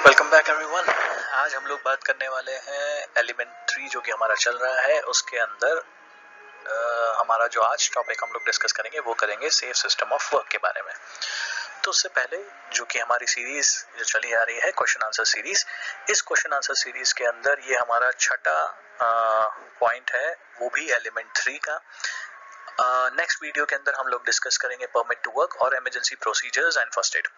Welcome back everyone. आज हम लोग बात करने वाले हैं एलिमेंट 3 जो कि हमारा चल रहा है उसके अंदर। हमारा जो आज टॉपिक हम लोग डिस्कस करेंगे वो करेंगे सेफ सिस्टम ऑफ वर्क के बारे में। तो उससे पहले जो कि हमारी सीरीज जो चली आ रही है क्वेश्चन आंसर सीरीज, इस क्वेश्चन आंसर सीरीज के अंदर ये हमारा छठा पॉइंट है, वो भी एलिमेंट 3 का। नेक्स्ट वीडियो के अंदर हम लोग डिस्कस करेंगे परमिट टू वर्क और emergency procedures and first aid.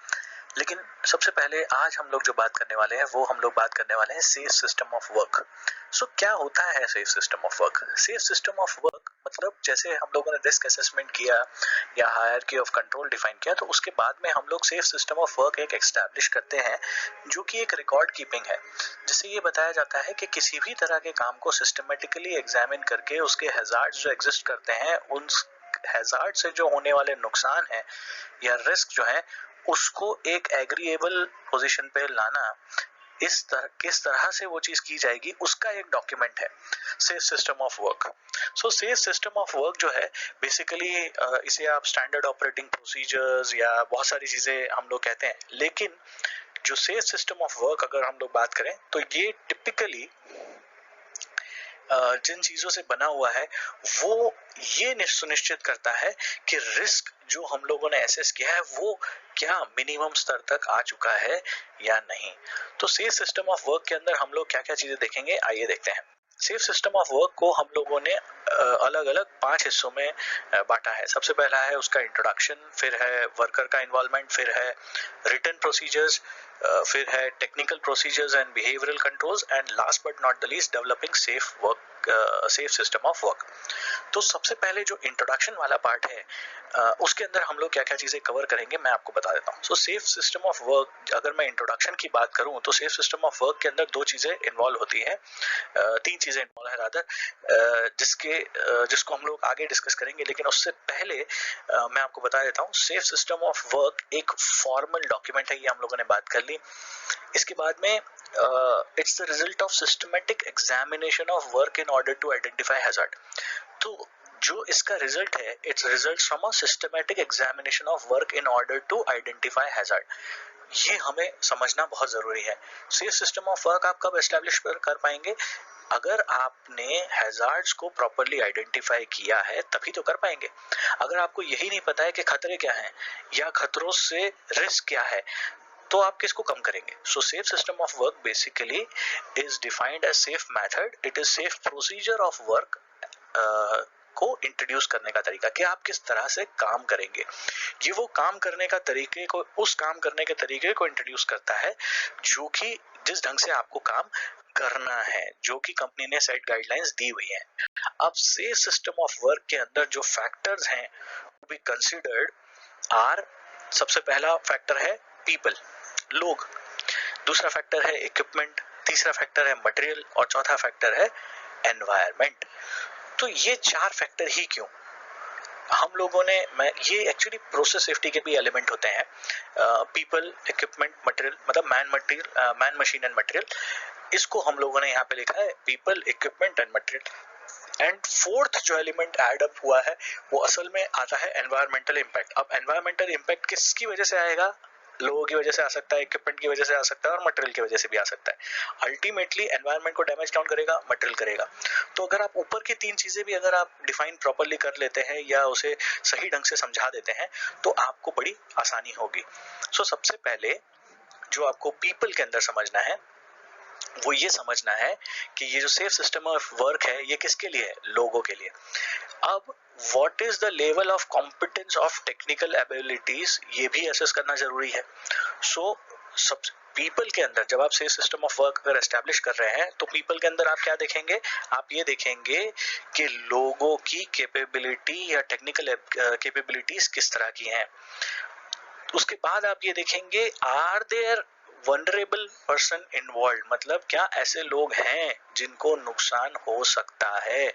लेकिन सबसे पहले आज हम लोग जो बात करने वाले हैं वो हम लोग बात करने वाले हैं सेफ सिस्टम ऑफ वर्क। सो क्या होता है safe system of work? Safe system of work मतलब जैसे हम लोगों ने रिस्क असेसमेंट किया या हायरार्की ऑफ कंट्रोल डिफाइन किया, तो उसके बाद में हम लोग सेफ सिस्टम ऑफ वर्क एक एस्टैब्लिश करते हैं जो कि एक रिकॉर्ड कीपिंग है, जिससे ये बताया जाता है कि किसी भी तरह के काम को सिस्टमेटिकली एग्जामिन करके उसके हैजार्ड्स जो एग्जिस्ट करते हैं, उन हैजार्ड से जो होने वाले नुकसान है या रिस्क जो है उसको एक एग्रीएबल पोजीशन पे लाना, किस तरह से वो चीज की जाएगी उसका एक डॉक्यूमेंट है safe system of work. So safe system of work जो है बेसिकली इसे आप स्टैंडर्ड ऑपरेटिंग प्रोसीजर्स या बहुत सारी चीजें हम लोग कहते हैं, लेकिन जो सेफ सिस्टम ऑफ वर्क अगर हम लोग बात करें तो ये टिपिकली जिन चीजों से बना हुआ है वो ये सुनिश्चित करता है कि रिस्क जो हम लोगों ने एसेस किया है वो क्या मिनिमम स्तर तक आ चुका है या नहीं। तो सेफ सिस्टम ऑफ वर्क के अंदर हम लोग क्या क्या चीजें देखेंगे, आइए देखते हैं। सेफ सिस्टम ऑफ वर्क को हम लोगों ने अलग अलग 5 हिस्सों में बांटा है। सबसे पहला है उसका इंट्रोडक्शन, फिर है वर्कर का इन्वॉल्वमेंट, फिर है रिटन प्रोसीजर्स, फिर है technical procedures and behavioural controls, and last but not the least developing safe work safe system of work. तो सबसे पहले जो इंट्रोडक्शन वाला पार्ट है उसके अंदर हम लोग क्या क्या चीजें कवर करेंगे मैं आपको बता देता हूँ। सो सेफ सिस्टम ऑफ वर्क, अगर मैं इंट्रोडक्शन की बात करूँ तो सेफ सिस्टम ऑफ वर्क के अंदर दो चीजें इन्वॉल्व होती हैं, तीन चीजें इन्वॉल्व है रादर, जिसको हम लोग आगे डिस्कस करेंगे। लेकिन उससे पहले मैं आपको बता देता हूँ सेफ सिस्टम ऑफ वर्क एक फॉर्मल डॉक्यूमेंट है, ये हम लोगों ने बात कर ली। इसके बाद में it's the result of systematic examination of work in order to identify hazard. तो जो इसका रिजल्ट है, it's result from a systematic examination of work in order to identify hazard. ये हमें समझना बहुत जरूरी है। सेफ सिस्टम ऑफ वर्क आप कब एस्टेब्लिश कर पाएंगे? अगर आपने हैजार्ड्स को प्रॉपरली आइडेंटिफाई किया है तभी तो कर पाएंगे। अगर आपको यही नहीं पता है कि खतरे क्या हैं या खतरों से रिस्क क्या है, तो आप किसको कम करेंगे? So safe system of work basically is defined as safe method, it is safe procedure of work को इंट्रोड्यूस करने का तरीका कि आप किस तरह से काम करेंगे। ये वो काम करने का तरीके को, उस काम करने के तरीके को इंट्रोड्यूस करता है जो कि जिस ढंग से आपको काम करना है, जो कि कंपनी ने सेट गाइडलाइंस दी हुई है। अब सेफ सिस्टम ऑफ वर्क के अंदर जो फैक्टर्स हैं वो भी कंसिडर्ड आर, सबसे पहला फैक्टर है पीपल, लोग, दूसरा फैक्टर है इक्विपमेंट, तीसरा फैक्टर है मटेरियल और चौथा फैक्टर है एनवायरनमेंट। तो ये चार फैक्टर ही क्यों हम लोगों ने, मैं ये एक्चुअली प्रोसेस सेफ्टी के भी एलिमेंट होते हैं, पीपल, इक्विपमेंट, मटेरियल, मतलब मैन मशीन एंड मटेरियल। इसको हम लोगों ने यहाँ पे लिखा है people, equipment and material. And fourth जो एलिमेंट ऐड अप हुआ है वो असल में आता है एनवायरमेंटल इम्पैक्ट। अब एनवायरमेंटल इम्पैक्ट किसकी वजह से आएगा? लोगों की वजह से आ सकता है, इक्विपमेंट की वजह से आ सकता है और मटेरियल की वजह से भी आ सकता है। अल्टीमेटली एनवायरमेंट को डैमेज कौन करेगा? मटेरियल करेगा। तो अगर आप ऊपर की तीन चीजें भी अगर आप डिफाइन प्रॉपरली कर लेते हैं या उसे सही ढंग से समझा देते हैं तो आपको बड़ी आसानी होगी। सो सबसे पहले जो आपको पीपल के अंदर समझना है वो ये समझना है कि ये जो सेफ सिस्टम ऑफ वर्क है ये किसके लिए है? लोगों के लिए। अब what is the level of competence of technical abilities, ये भी असेस करना जरूरी है। सो सब पीपल के अंदर जब आप सेफ सिस्टम ऑफ वर्क अगर एस्टेब्लिश कर रहे हैं तो पीपल के अंदर आप क्या देखेंगे? आप ये देखेंगे कि लोगों की कैपेबिलिटी या टेक्निकल कैपेबिलिटीज किस तरह की हैं। उसके बाद आप ये देखेंगे are there vulnerable person involve, मतलब क्या ऐसे लोग हैं जिनको नुकसान हो सकता है,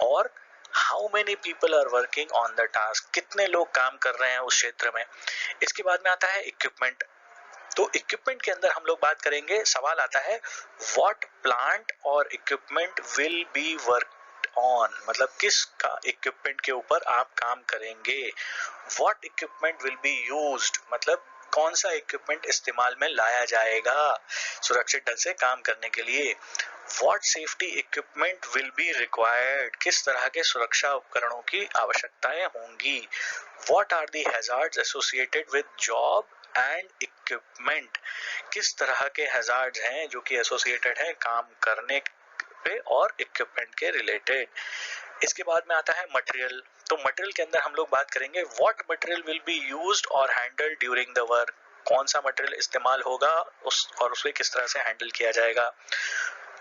और how many people are working on the task, कितने लोग काम कर रहे हैं उस क्षेत्र में। इसके बाद में आता है इक्विपमेंट। तो इक्विपमेंट के अंदर हम लोग बात करेंगे, सवाल आता है व्हाट प्लांट और equipment will be work on, मतलब किस का इक्विपमेंट के ऊपर आप काम करेंगे। What equipment will be used, मतलब कौन सा इक्विपमेंट इस्तेमाल में लाया जाएगा सुरक्षित ढंग से काम करने के लिए। What safety equipment will be required? किस तरह के सुरक्षा उपकरणों की आवश्यकताएं होंगी। What are the hazards associated with job and equipment? किस तरह के hazards हैं जो कि associated हैं काम करने पे और equipment के related। इसके बाद में आता है मटेरियल। तो मटेरियल के अंदर हम लोग बात करेंगे what material will be used or handled during the work। कौन सा मटेरियल इस्तेमाल होगा और उसे किस तरह से हैंडल किया जाएगा।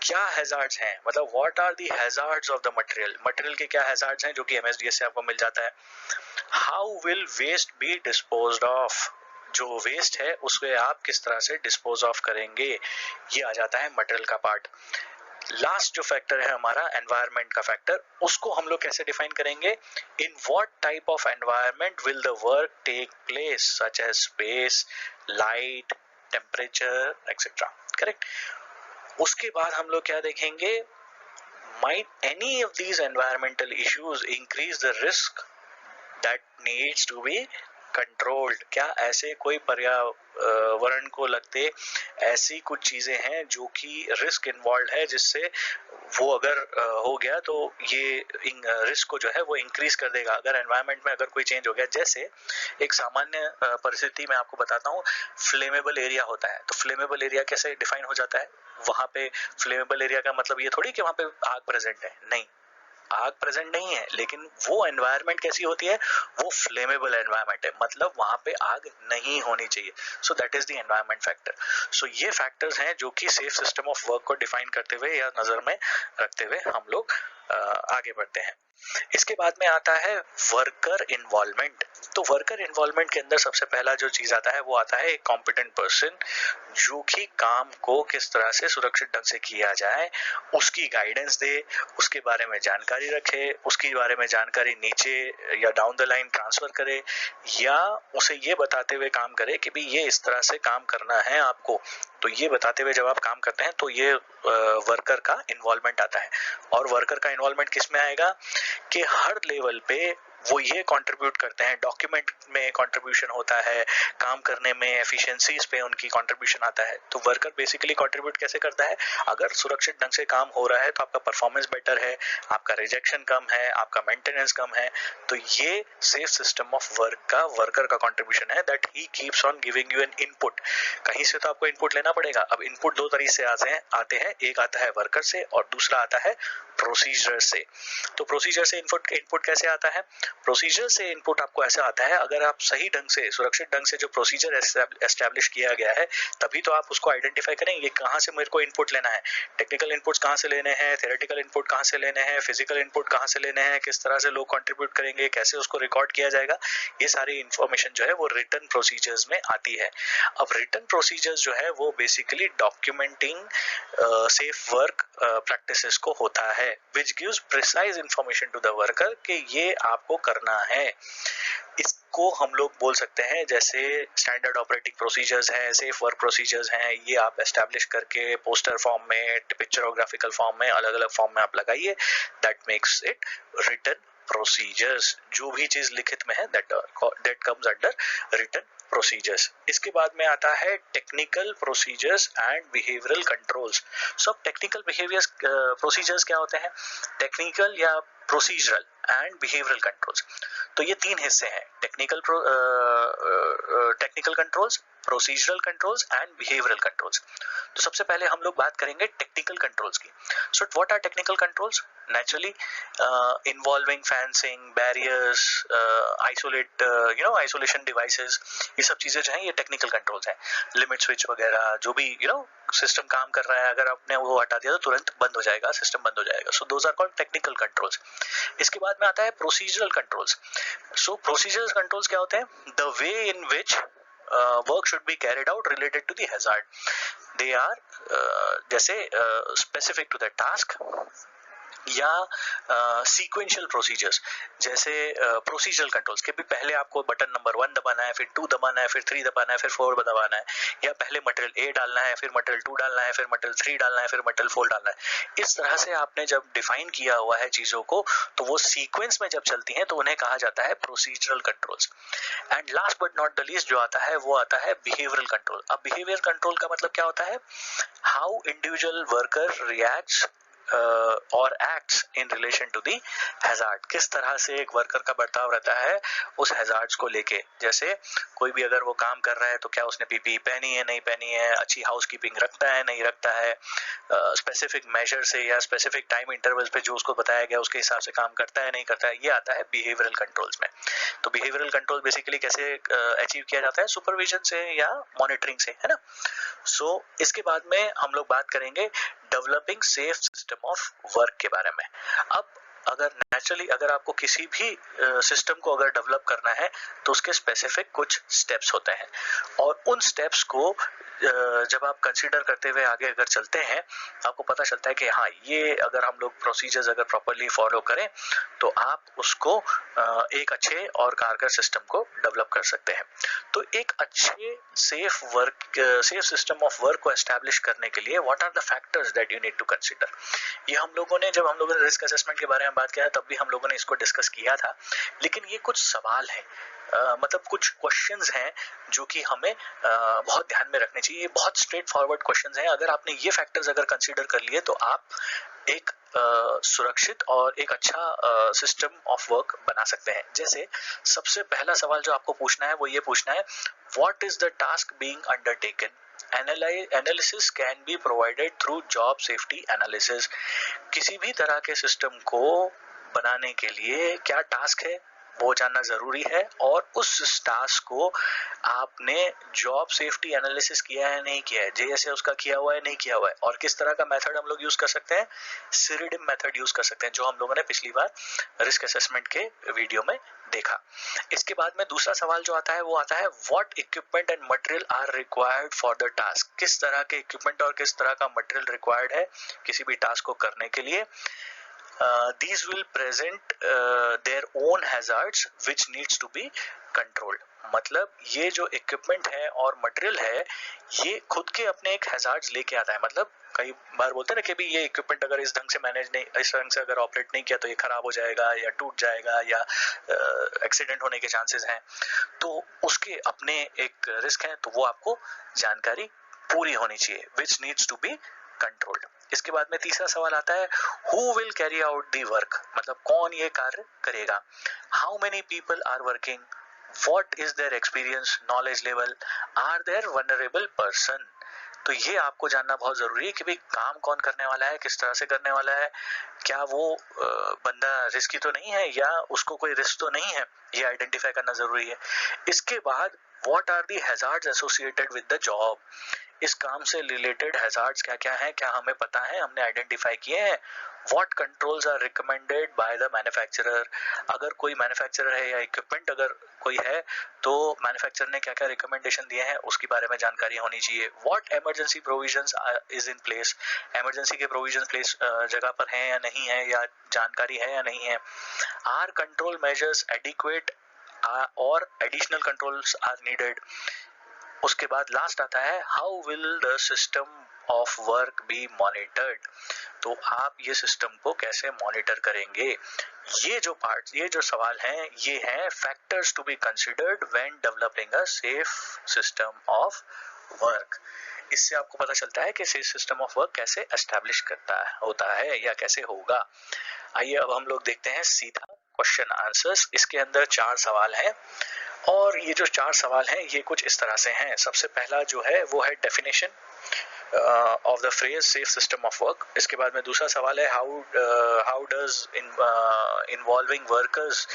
क्या हैजार्ड्स हैं, मतलब what are the hazards of the material, material के क्या हैजार्ड्स हैं जो कि एमएसडीएस से आपको मिल जाता है। How will waste be disposed of, जो वेस्ट है उसे आप किस तरह से डिस्पोज ऑफ करेंगे, ये आ जाता है मटेरियल का पार्ट। लास्ट जो फैक्टर है हमारा एनवायरनमेंट का फैक्टर, उसको हम लोग कैसे डिफाइन करेंगे। In what type of environment will the work take place such as space, light, temperature etcetera, correct. उसके बाद हम लोग क्या देखेंगे, might any of these environmental issues increase the risk that needs to be controlled। क्या ऐसे कोई पर्यावरण को लगते ऐसी कुछ चीजें हैं जो कि रिस्क इन्वॉल्व है, जिससे वो अगर हो गया तो ये रिस्क को जो है वो इंक्रीज कर देगा अगर एनवायरनमेंट में अगर कोई चेंज हो गया। जैसे एक सामान्य परिस्थिति में आपको बताता हूँ, फ्लेमेबल एरिया होता है। तो फ्लेमेबल एरिया कैसे डिफाइन हो जाता है, वहां पे फ्लेमेबल एरिया का मतलब ये थोड़ी कि वहां पे आग प्रेजेंट है, नहीं, आग प्रेजेंट नहीं है, लेकिन वो एनवायरनमेंट कैसी होती है, वो फ्लेमेबल एनवायरनमेंट है, मतलब वहां पे आग नहीं होनी चाहिए। So that is the environment factor. So ये फैक्टर्स हैं जो कि सेफ सिस्टम ऑफ वर्क को डिफाइन करते हुए या नजर में रखते हुए हम लोग आगे बढ़ते हैं। इसके बाद में आता है वर्कर इन्वॉल्वमेंट। तो वर्कर इन्वॉल्वमेंट के अंदर सबसे पहला जो चीज आता है वो आता है एक कॉम्पिटेंट पर्सन, जो कि काम को किस तरह से सुरक्षित ढंग से किया जाए उसकी गाइडेंस दे, उसके बारे में जानकारी रखे, उसके बारे में जानकारी नीचे या डाउन द लाइन ट्रांसफर करे, या उसे ये बताते हुए काम करे कि भाई ये इस तरह से काम करना है आपको। तो ये बताते हुए जब आप काम करते हैं तो ये वर्कर का इन्वॉल्वमेंट आता है। और वर्कर का इन्वॉल्वमेंट किस में आएगा कि हर लेवल पे वो ये कंट्रीब्यूट करते हैं, डॉक्यूमेंट में कंट्रीब्यूशन होता है, काम करने में एफिशिएंसीज पे उनकी कंट्रीब्यूशन आता है। तो वर्कर बेसिकली कंट्रीब्यूट कैसे करता है, अगर सुरक्षित ढंग से काम हो रहा है तो आपका परफॉर्मेंस बेटर है, आपका रिजेक्शन कम है, आपका मेंटेनेंस कम है। तो ये सेफ सिस्टम ऑफ वर्क का वर्कर का कंट्रीब्यूशन है, that he keeps on giving you N input. कहीं से तो आपको इनपुट लेना पड़ेगा। अब इनपुट दो तरीके से आते हैं, एक आता है वर्कर से और दूसरा आता है प्रोसीजर से। तो प्रोसीजर से इनपुट कैसे आता है, प्रोसीजर से इनपुट आपको ऐसा आता है, अगर आप सही ढंग से सुरक्षित ढंग से जो प्रोसीजर एस्टैब्लिश किया गया है तभी तो आप उसको आइडेंटिफाई करेंगे कहाँ से मेरे को इनपुट लेना है, टेक्निकल इनपुट्स कहाँ से लेने हैं, थ्योरेटिकल इनपुट कहाँ से लेने हैं, फिजिकल इनपुट कहाँ से लेने हैं, किस तरह से लोग कंट्रीब्यूट करेंगे, कैसे उसको रिकॉर्ड किया जाएगा। ये सारी इंफॉर्मेशन जो है वो रिटन प्रोसीजर्स में आती है। अब रिटन प्रोसीजर्स जो है वो basically documenting safe work practices को होता है, which gives precise information to the worker कि ये आपको करना है। इसको हम लोग बोल सकते हैं जैसे स्टैंडर्ड ऑपरेटिंग प्रोसीजर्स हैं, सेफ वर्क प्रोसीजर्स हैं, ये आप एस्टैब्लिश करके पोस्टर फॉर्म में, पिक्चरोग्राफिकल फॉर्म में, अलग अलग फॉर्म में आप लगाइए, that makes it written procedures. जो भी चीज लिखित में है that comes under written procedures. इसके बाद में आता है technical procedures and behavioural controls. सब टेक्निकल बिहेवियर्स प्रोसीजर्स क्या होते हैं, टेक्निकल या प्रोसीजरल एंड बिहेवियरल कंट्रोल्स। तो ये तीन हिस्से हैं, technical controls, procedural controls and behavioural controls. तो सबसे पहले हम लोग बात करेंगे टेक्निकल कंट्रोल्स की। So what are technical controls, naturally involving fencing, barriers, isolation devices, ये सब चीजें जो हैं ये टेक्निकल कंट्रोल्स हैं। लिमिट स्विच वगैरह जो भी सिस्टम काम कर रहा है, अगर आपने वो हटा दिया तो तुरंत बंद हो जाएगा, सिस्टम बंद हो जाएगा। So those are called technical controls. इसके बाद में आता है procedural controls. So procedural controls क्या होते हैं, the way in which work should be carried out related to the hazard. They are जैसे specific to the task, या सीक्वेंशियल प्रोसीजर्स, जैसे प्रोसीजरल कंट्रोल्स के भी पहले आपको बटन नंबर 1 दबाना है, फिर 2 दबाना है, फिर 3 दबाना है, फिर 4 दबाना है, या पहले मटेरियल A डालना है, फिर मटेरियल 2 डालना है, फिर मटेरियल 3 डालना है, फिर मटेरियल 4 डालना है। इस तरह से आपने जब डिफाइन किया हुआ है चीजों को, तो वो सीक्वेंस में जब चलती हैं तो उन्हें कहा जाता है procedural controls. And last but not the least जो आता है वो आता है बिहेवियरल कंट्रोल। अब बिहेवियर कंट्रोल का मतलब क्या होता है? हाउ इंडिविजुअल वर्कर रिएक्ट्स और acts in relation to the hazard. किस तरह से एक वर्कर का बर्ताव रहता है उस हैजार्ड्स को लेके। जैसे कोई भी अगर वो काम कर रहा है तो क्या उसने पीपीई पहनी है, नहीं पहनी है, अच्छी हाउसकीपिंग रखता है, नहीं रखता है, स्पेसिफिक मेजर से या स्पेसिफिक टाइम इंटरवल पे जो उसको बताया गया उसके हिसाब से काम करता है, नहीं करता है। ये आता है बिहेवियरल कंट्रोल्स में। तो बिहेवियरल कंट्रोल बेसिकली कैसे अचीव किया जाता है? सुपरविजन से या मॉनिटरिंग से, है ना। सो इसके बाद में हम लोग बात करेंगे developing safe system of work के बारे में। अब अगर नेचुरली अगर आपको किसी भी सिस्टम को अगर डेवलप करना है तो उसके स्पेसिफिक कुछ स्टेप्स होते हैं, और उन स्टेप्स को जब आप कंसीडर करते हुए आगे अगर चलते हैं, आपको पता चलता है कि हाँ, ये अगर हम लोग प्रोसीजर्स अगर प्रॉपरली फॉलो करें तो आप उसको एक अच्छे और कारगर सिस्टम को डेवलप कर सकते हैं। तो एक अच्छे सेफ सिस्टम ऑफ वर्क को एस्टैब्लिश करने के लिए what are the factors that you need to consider. ये हम लोगों ने जब हम लोगों ने रिस्क असेसमेंट के बारे में बात किया तब भी हम लोगों ने इसको डिस्कस किया था, लेकिन ये कुछ सवाल हैं, मतलब कुछ क्वेश्चंस हैं जो कि हमें बहुत ध्यान में रखने चाहिए। बहुत स्ट्रेट फॉरवर्ड क्वेश्चंस हैं। अगर आपने ये फैक्टर्स अगर कंसीडर कर लिए तो आप एक सुरक्षित और एक अच्छा सिस्टम ऑफ वर्क बना सकते हैं। जैसे सबसे पहला सवाल जो आपको पूछना है वो ये पूछना है, what is the task being undertaken? Analysis can be provided through job safety analysis. किसी भी तरह के सिस्टम को बनाने के लिए क्या टास्क है वो जानना जरूरी है, और उस टास्क को आपने जॉब सेफ्टी एनालिसिस किया है नहीं किया है, जैसे उसका किया हुआ है नहीं किया हुआ है, और किस तरह का मेथड हम लोग यूज कर सकते हैं? सिरिडिम मेथड यूज कर सकते हैं, जो हम लोगों ने पिछली बार रिस्क असेसमेंट के वीडियो में देखा। इसके बाद में दूसरा सवाल जो आता है वो आता है, what equipment and material are required for the task. किस तरह के इक्विपमेंट और किस तरह का मटेरियल रिक्वायर्ड है किसी भी टास्क को करने के लिए। These will present their own hazards which needs to be controlled। मतलब ये जो इक्विपमेंट है और मटेरियल है ये खुद के अपने एक हैजार्ड्स लेके आता है। मतलब कई बार बोलते हैं ना कि भी ये इक्विपमेंट अगर इस ढंग से मैनेज नहीं, इस ढंग से अगर ऑपरेट नहीं किया तो ये खराब हो जाएगा या टूट जाएगा या एक्सीडेंट होने के चांसेस हैं, तो उसके अपने एक रिस्क है, तो वो आपको जानकारी पूरी होनी चाहिए, which needs to be controlled. इसके बाद में तीसरा सवाल आता है, who will carry out the work? मतलब कौन ये कार्य करेगा? How many people are working? What is their experience, knowledge level? Are there vulnerable person? तो ये आपको जानना बहुत जरूरी है कि भाई काम कौन करने वाला है, किस तरह से करने वाला है, क्या वो बंदा रिस्की तो नहीं है या उसको कोई रिस्क तो नहीं है, ये आइडेंटिफाई करना जरूरी है। इसके बाद what are the hazards associated with the job? इस काम से रिलेटेड हैजार्ड्स क्या क्या हैं, क्या हमें पता है, हमने आइडेंटिफाई किए हैं। What controls are recommended by the manufacturer? अगर कोई मैन्युफैक्चरर है या इक्विपमेंट अगर कोई है तो मैन्युफैक्चरर ने क्या क्या रिकमेंडेशन दिए हैं उसके बारे में जानकारी होनी चाहिए। What emergency provisions is in place? Emergency के प्रोविजन प्लेस जगह पर हैं या नहीं है, या जानकारी है या नहीं है। आर कंट्रोल मेजर्स एडिक्वेट और एडिशनल कंट्रोल्स आर नीडेड? उसके बाद लास्ट आता है, how will the system of work B monitored? तो आप ये सिस्टम को कैसे मॉनिटर करेंगे? ये जो पार्ट, ये जो सवाल हैं, ये हैं factors to be considered when developing a safe system of work. इससे आपको पता चलता है कि सेफ सिस्टम ऑफ वर्क कैसे एस्टैब्लिश होता है या कैसे होगा। आइए अब हम लोग देखते हैं सीधा क्वेश्चन आंसर्स। इसके अंदर 4 सवाल हैं, और ये जो 4 सवाल हैं ये कुछ इस तरह से हैं। सबसे पहला जो है वो है definition of the phrase safe system of work. इसके बाद में दूसरा सवाल है, how does involving workers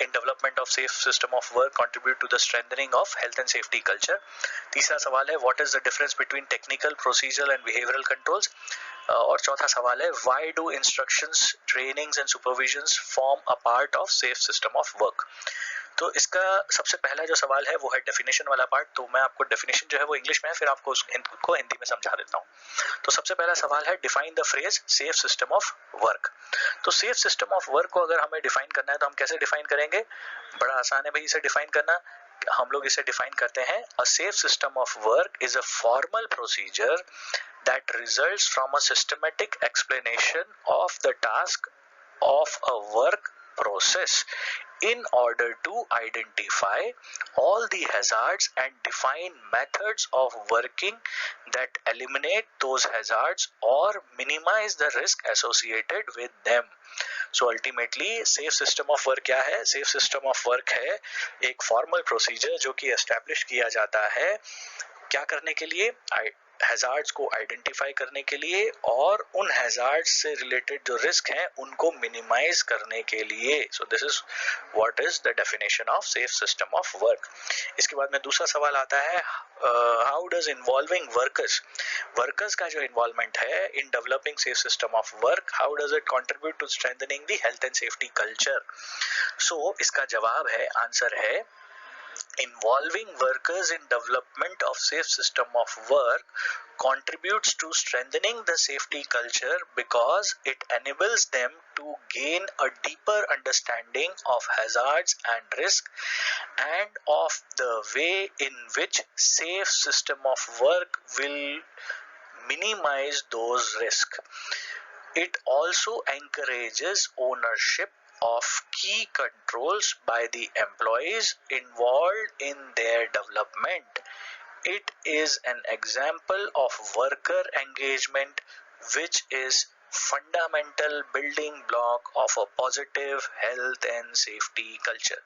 in development of safe system of work contribute to the strengthening of health and safety culture. तीसरा सवाल है, what is the difference between technical, procedural and behavioural controls. और चौथा सवाल है, why do instructions, trainings and supervisions form a part of safe system of work. तो इसका सबसे पहला जो सवाल है वो है डेफिनेशन वाला पार्ट। तो मैं आपको डेफिनेशन जो है वो इंग्लिश में है, फिर आपको उसको हिंदी में समझा देता हूँ। तो सबसे पहला सवाल है define the phrase safe system of work. तो सेफ सिस्टम ऑफ वर्क को अगर हमें डिफाइन करना है तो हम कैसे डिफाइन करेंगे? बड़ा आसान है भाई इसे डिफाइन करना। हम लोग इसे डिफाइन करते हैं, अ safe system of work is a formal procedure that results from a systematic explanation of the task of a work process in order to identify all the hazards and define methods of working that eliminate those hazards or minimize the risk associated with them. So ultimately safe system of work क्या है? safe system of work है एक formal procedure जो कि establish किया जाता है क्या करने के लिए? हैजार्ड्स को आइडेंटिफाई करने के लिए और उन हैजार्ड्स से रिलेटेड जो रिस्क हैं उनको मिनिमाइज करने के लिए। सो this is what is the definition of safe system of work. इसके बाद में दूसरा सवाल आता है हाउ डज इन्वॉल्विंग वर्कर्स का जो इन्वॉल्वमेंट है in developing safe system of work, how does it contribute to strengthening the health and safety culture. So इसका जवाब है, आंसर है, involving workers in development of safe system of work contributes to strengthening the safety culture because it enables them to gain a deeper understanding of hazards and risk and of the way in which safe system of work will minimize those risks. It also encourages ownership of key controls by the employees involved in their development. It is an example of worker engagement which is fundamental building block of a positive health and safety culture.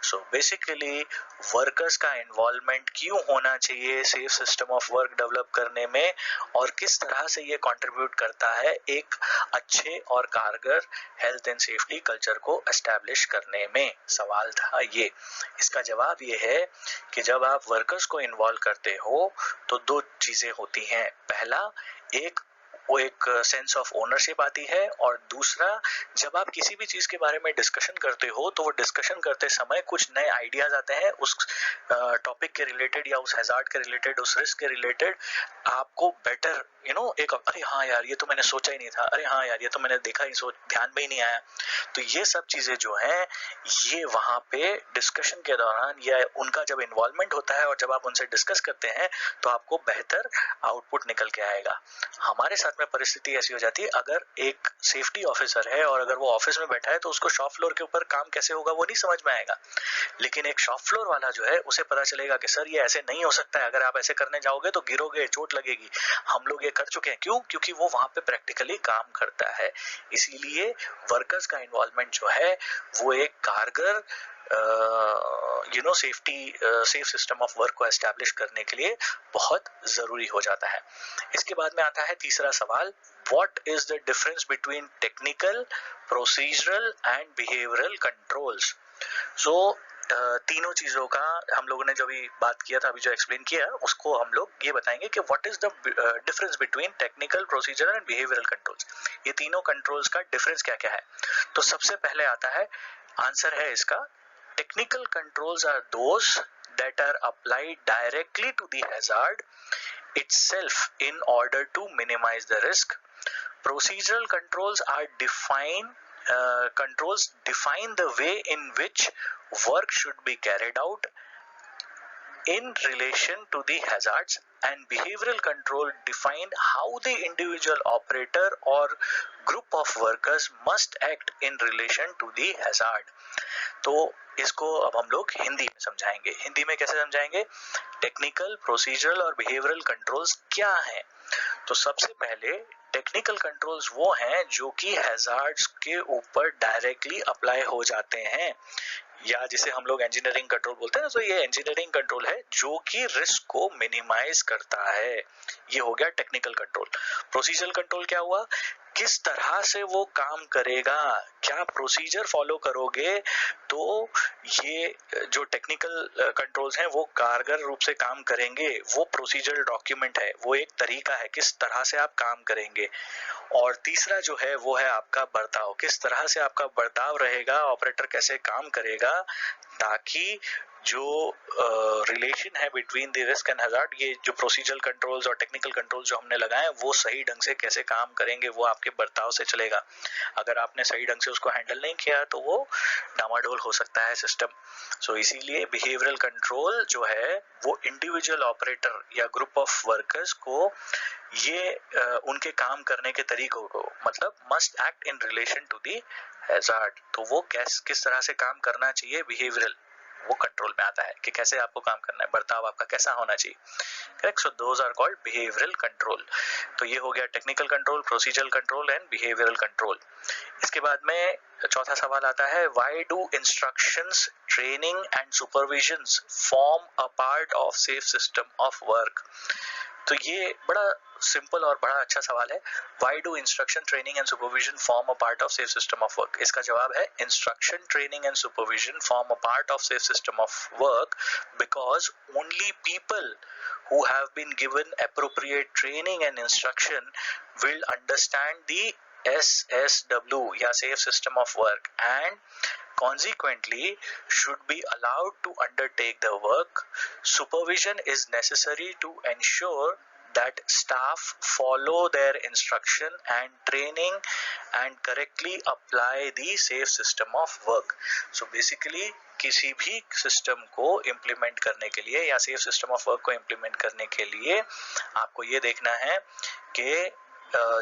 So basically workers का involvement क्यों होना चाहिए safe system of work develop करने में और किस तरह से ये कंट्रीब्यूट करता है एक अच्छे और कारगर हेल्थ एंड सेफ्टी कल्चर को एस्टैब्लिश करने में। सवाल था ये। इसका जवाब ये है कि जब आप वर्कर्स को इन्वॉल्व करते हो तो दो चीजें होती हैं। पहला वो एक सेंस ऑफ ओनरशिप आती है और दूसरा जब आप किसी भी चीज के बारे में डिस्कशन करते हो तो वो डिस्कशन करते समय कुछ नए आइडियाज आते हैं उस टॉपिक के रिलेटेड या उस हैजार्ड के रिलेटेड, उस रिस्क के रिलेटेड आपको बेटर एक अरे हाँ यार ये तो मैंने सोचा ही नहीं था, अरे हाँ यार ये तो मैंने देखा ही, ध्यान में ही नहीं आया। तो ये सब चीजें जो हैं ये वहां पे डिस्कशन के दौरान या उनका जब इन्वॉल्वमेंट होता है और जब आप उनसे डिस्कस करते हैं तो आपको बेहतर आउटपुट निकल के आएगा। हमारे साथ में परिस्थिति ऐसी हो जाती है अगर एक सेफ्टी ऑफिसर है और अगर वो ऑफिस में बैठा है तो उसको शॉप फ्लोर के ऊपर काम कैसे होगा वो नहीं समझ में आएगा, लेकिन एक शॉप फ्लोर वाला जो है उसे पता चलेगा कि सर ये ऐसे नहीं हो सकता है, अगर आप ऐसे करने जाओगे तो गिरोगे, चोट लगेगी, हम लोग ये कर चुके हैं। क्यों? क्योंकि वो वहां पे प्रैक्टिकली काम करता है। इसीलिए वर्कर्स का इन्वॉल्वमेंट जो है वो एक कारगर सेफ सिस्टम ऑफ वर्क को एस्टैब्लिश करने के लिए बहुत जरूरी हो जाता है। इसके बाद में आता है तीसरा सवाल, what is the difference between technical, procedural and behavioural controls. So तीनों चीजों का हम लोगों ने जो भी बात किया था, अभी जो एक्सप्लेन किया उसको हम लोग ये बताएंगे कि what is the difference between technical, procedural and behavioural controls. ये तीनों कंट्रोल्स का डिफरेंस क्या क्या है। तो सबसे पहले आता है, आंसर है इसका, technical controls are those that are applied directly to the hazard itself in order to minimize the risk. Procedural controls are controls define the way in which work should be carried out in relation to the hazards, and behavioral control define how the individual operator or group of workers must act in relation to the hazard. तो इसको अब हम लोग हिंदी में समझाएंगे। हिंदी में कैसे समझाएंगे? टेक्निकल, प्रोसीजरल और बिहेवियरल कंट्रोल्स क्या हैं। तो सबसे पहले टेक्निकल कंट्रोल्स वो हैं जो कि हैजार्ड्स के ऊपर डायरेक्टली अप्लाई हो जाते हैं, या जिसे हम लोग इंजीनियरिंग कंट्रोल बोलते हैं। तो ये इंजीनियरिंग कंट्रोल है जो कि रिस्क को मिनिमाइज करता है। ये हो गया टेक्निकल कंट्रोल। प्रोसीजरल कंट्रोल क्या हुआ? किस तरह से वो काम करेगा, क्या प्रोसीजर फॉलो करोगे तो ये जो टेक्निकल कंट्रोल्स हैं वो कारगर रूप से काम करेंगे। वो प्रोसीजरल डॉक्यूमेंट है, वो एक तरीका है किस तरह से आप काम करेंगे। और तीसरा जो है वो है आपका बर्ताव, किस तरह से आपका बर्ताव रहेगा, ऑपरेटर कैसे काम करेगा ताकि जो रिलेशन है between the risk and hazard, ये जो प्रोसीजरल कंट्रोल्स और टेक्निकल कंट्रोल्स जो हमने लगाए वो सही ढंग से कैसे काम करेंगे, वो आपके बर्ताव से चलेगा। अगर आपने सही ढंग से उसको हैंडल नहीं किया तो वो डामाडोल हो सकता है सिस्टम। सो इसीलिए बिहेवियरल कंट्रोल जो है वो इंडिविजुअल ऑपरेटर या ग्रुप ऑफ वर्कर्स को ये उनके काम करने के तरीकों को, मतलब must act in relation to the hazard, तो वो किस तरह से काम करना चाहिए, बिहेवियरल वो कंट्रोल में आता है कि कैसे आपको काम करना है, बर्ताव आपका कैसा होना चाहिए। Correct. So those are called behavioural control. तो ये हो गया technical control, procedural control and behavioural control. इसके बाद में चौथा सवाल आता है, why do instructions, training and supervision form a part of safe system of work. तो ये बड़ा सिंपल और बड़ा अच्छा सवाल है। Why do instruction, training and supervision form a part of safe system of work? इसका जवाब है instruction, training and supervision form a part of safe system of work because only people who have been given appropriate training and instruction will understand the SSW या safe system of work and consequently should be allowed to undertake the work. Supervision is necessary to ensure that staff follow their instruction and training and correctly apply the safe system of work. So basically किसी भी system को implement करने के लिए या safe system of work को implement करने के लिए आपको ये देखना है कि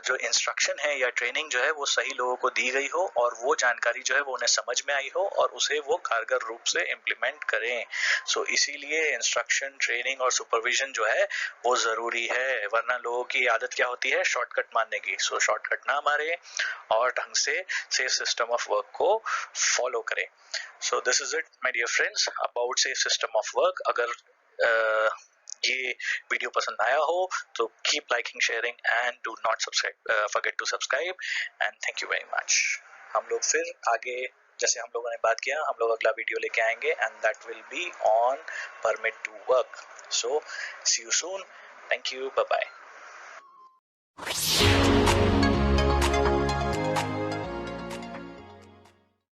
जो इंस्ट्रक्शन है या ट्रेनिंग जो है वो सही लोगों को दी गई हो और वो जानकारी जो है वो उन्हें समझ में आई हो और उसे वो कारगर रूप से इम्प्लीमेंट करें। सो इसीलिए इंस्ट्रक्शन, ट्रेनिंग और सुपरविजन जो है वो जरूरी है, वरना लोगों की आदत क्या होती है, शॉर्टकट मारने की। सो शॉर्टकट ना मारे और ढंग से सेफ सिस्टम ऑफ वर्क को फॉलो करें। So this is it my dear friends about safe system of work. अगर ये वीडियो पसंद आया हो तो keep liking, sharing and do not forget to subscribe and thank you very much. हम लोग फिर आगे जैसे हम लोगों ने बात किया, हम लोग अगला वीडियो लेके आएंगे and that will be on permit to work. So see you soon, thank you, bye bye.